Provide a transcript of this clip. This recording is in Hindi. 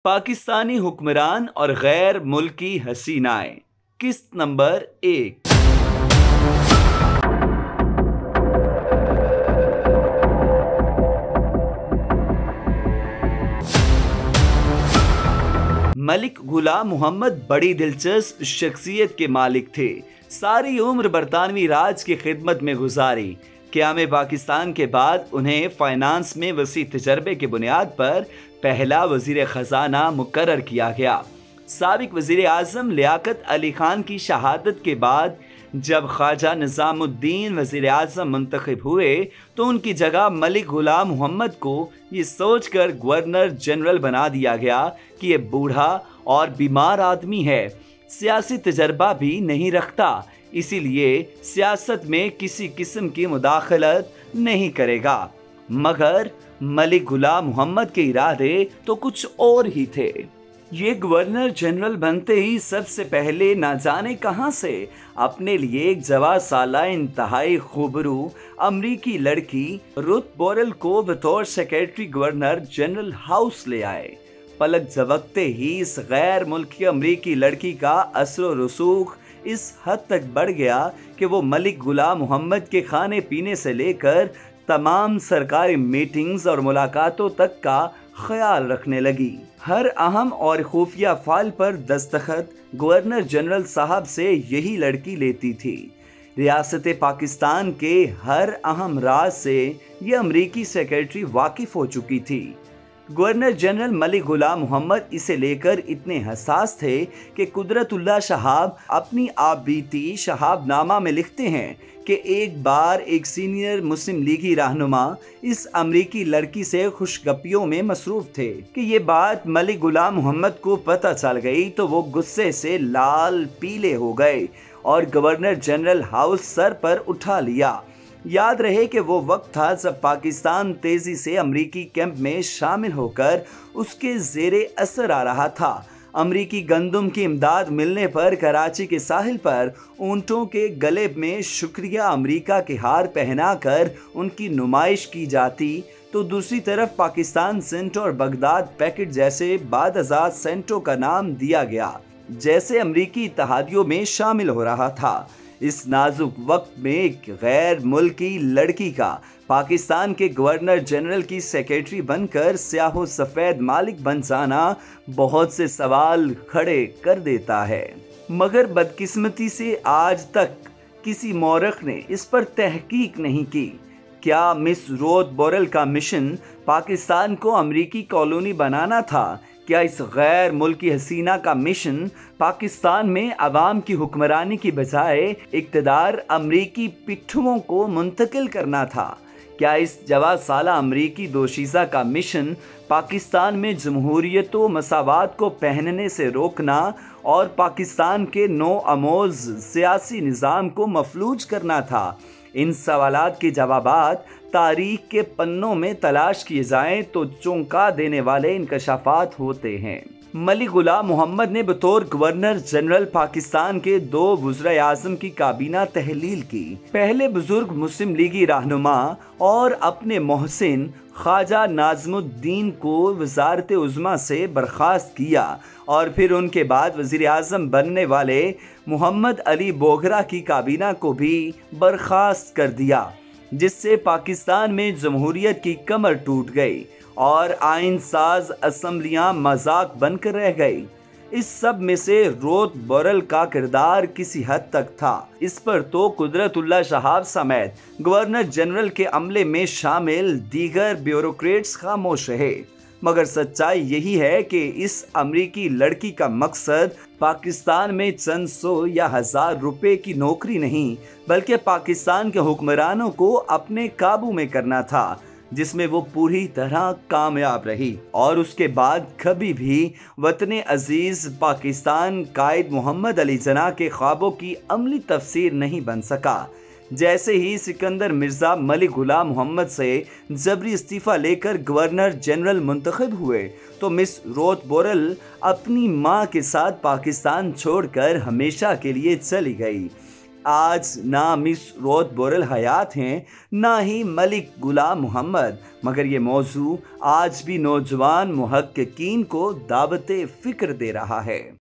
पाकिस्तानी हुक्मरान और गैर मुल्की हसीनाएं। किस्त नंबर 1। मलिक गुलाम मोहम्मद बड़ी दिलचस्प शख्सियत के मालिक थे। सारी उम्र बरतानवी राज की खिदमत में गुजारी। क़याम पाकिस्तान के बाद उन्हें फाइनेंस में वसी तजर्बे के बुनियाद पर पहला वजीर ख़जाना मुकर्रर किया गया। साबिक वजीर आज़म लियाकत अली खान की शहादत के बाद जब ख्वाजा निज़ामुद्दीन वजीर आज़म मुंतखब हुए तो उनकी जगह मलिक गुलाम मोहम्मद को ये सोचकर गवर्नर जनरल बना दिया गया कि ये बूढ़ा और बीमार आदमी है, सियासी तजर्बा भी नहीं रखता, इसीलिए सियासत में किसी किस्म की मुदाखलत नहीं करेगा। मगर मलिक गुलाम मोहम्मद के इरादे तो कुछ और ही थे। ये गवर्नर जनरल बनते ही सबसे पहले ना जाने कहां से अपने लिए एक जवा साला इंतहाई खूबरू अमरीकी लड़की रुथ बोरेल को बतौर सेक्रेटरी गवर्नर जनरल हाउस ले आए। पलक झपकते ही इस गैर मुल्की अमरीकी लड़की का असर रसूख इस हद तक बढ़ गया कि वो मलिक गुलाम मोहम्मद के खाने पीने से लेकर तमाम सरकारी मीटिंग्स और मुलाकातों तक का ख्याल रखने लगी। हर अहम और खुफिया फाइल पर दस्तखत गवर्नर जनरल साहब से यही लड़की लेती थी। रियासत पाकिस्तान के हर अहम राज से ये अमरीकी सेक्रेटरी वाकिफ हो चुकी थी। गवर्नर जनरल मलिक गुलाम मोहम्मद इसे लेकर इतने हसास थे कि कुदरतुल्लाह शहाब अपनी आपबीती शहाबनामा में लिखते हैं कि एक बार एक सीनियर मुस्लिम लीगी रहनुमा इस अमरीकी लड़की से खुशगपियों में मसरूफ थे कि ये बात मलिक गुलाम मोहम्मद को पता चल गई तो वो गुस्से से लाल पीले हो गए और गवर्नर जनरल हाउस सर पर उठा लिया। याद रहे कि वो वक्त था जब पाकिस्तान तेजी से अमरीकी कैंप में शामिल होकर उसके जेरे असर आ रहा था। अमरीकी गंदम की इमदाद मिलने पर कराची के साहिल पर ऊंटों के गले में शुक्रिया अमरीका के हार पहनाकर उनकी नुमाइश की जाती तो दूसरी तरफ पाकिस्तान सेंट और बगदाद पैकेट जैसे बादशाह सेंटों का नाम दिया गया जैसे अमरीकी इत्तेहादियों में शामिल हो रहा था। इस नाजुक वक्त में एक गैर मुल्की लड़की का पाकिस्तान के गवर्नर जनरल की सेक्रेटरी बनकर स्याहो सफ़ेद मालिक बन जाना बहुत से सवाल खड़े कर देता है। मगर बदकिस्मती से आज तक किसी मौरख ने इस पर तहकीक नहीं की। क्या मिस रुथ बोरेल का मिशन पाकिस्तान को अमरीकी कॉलोनी बनाना था? क्या इस गैर मुल्की हसीना का मिशन पाकिस्तान में अवाम की हुक्मरानी की बजाय इक़्तिदार अमरीकी पिट्ठुओं को मुंतकिल करना था? क्या इस जवा साला अमरीकी दोशीज़ा का मिशन पाकिस्तान में जमहूरियत व मसावात को पहनने से रोकना और पाकिस्तान के नो आमोज सियासी निज़ाम को मफलूज करना था? इन सवालात के जवाबात तारीख के पन्नों में तलाश किए जाएं तो चौंका देने वाले इंकशाफात होते हैं। मलिक गुलाम मोहम्मद ने बतौर गवर्नर जनरल पाकिस्तान के 2 वज़ीर आज़म की काबीना तहलील की। पहले बुजुर्ग मुस्लिम लीगी रहनुमा और अपने मोहसिन ख्वाजा नाज़मुद्दीन को वज़ारत उज़्मा से बर्खास्त किया और फिर उनके बाद वज़ीर आज़म बनने वाले मोहम्मद अली बोगरा की काबीना को भी बर्खास्त कर दिया, जिससे पाकिस्तान में जमहूरियत की कमर टूट गई और आइन साज असम्बलियाँ मजाक बनकर रह गई। इस सब में से रुथ बोरेल का किरदार किसी हद तक था। इस पर तो कुदरतुल्लाह शहाब समेत गवर्नर जनरल के अमले में शामिल दीगर ब्यूरोक्रेट्स खामोश रहे। मगर सच्चाई यही है कि इस अमरीकी लड़की का मकसद पाकिस्तान में चंद 100 या 1000 रुपए की नौकरी नहीं बल्कि पाकिस्तान के हुक्मरानों को अपने काबू में करना था, जिसमें वो पूरी तरह कामयाब रही और उसके बाद कभी भी वतन अजीज पाकिस्तान कायद मोहम्मद अली जना के ख्वाबों की अमली तफसीर नहीं बन सका। जैसे ही सिकंदर मिर्ज़ा मलिक गुलाम मोहम्मद से जबरी इस्तीफ़ा लेकर गवर्नर जनरल मुंतखब हुए तो मिस रुथ बोरेल अपनी मां के साथ पाकिस्तान छोड़कर हमेशा के लिए चली गई। आज ना मिस रोद बोरल हयात हैं, ना ही मलिक गुलाम मोहम्मद, मगर ये मौजू आज भी नौजवान मुहक्किकीन को दावते फ़िक्र दे रहा है।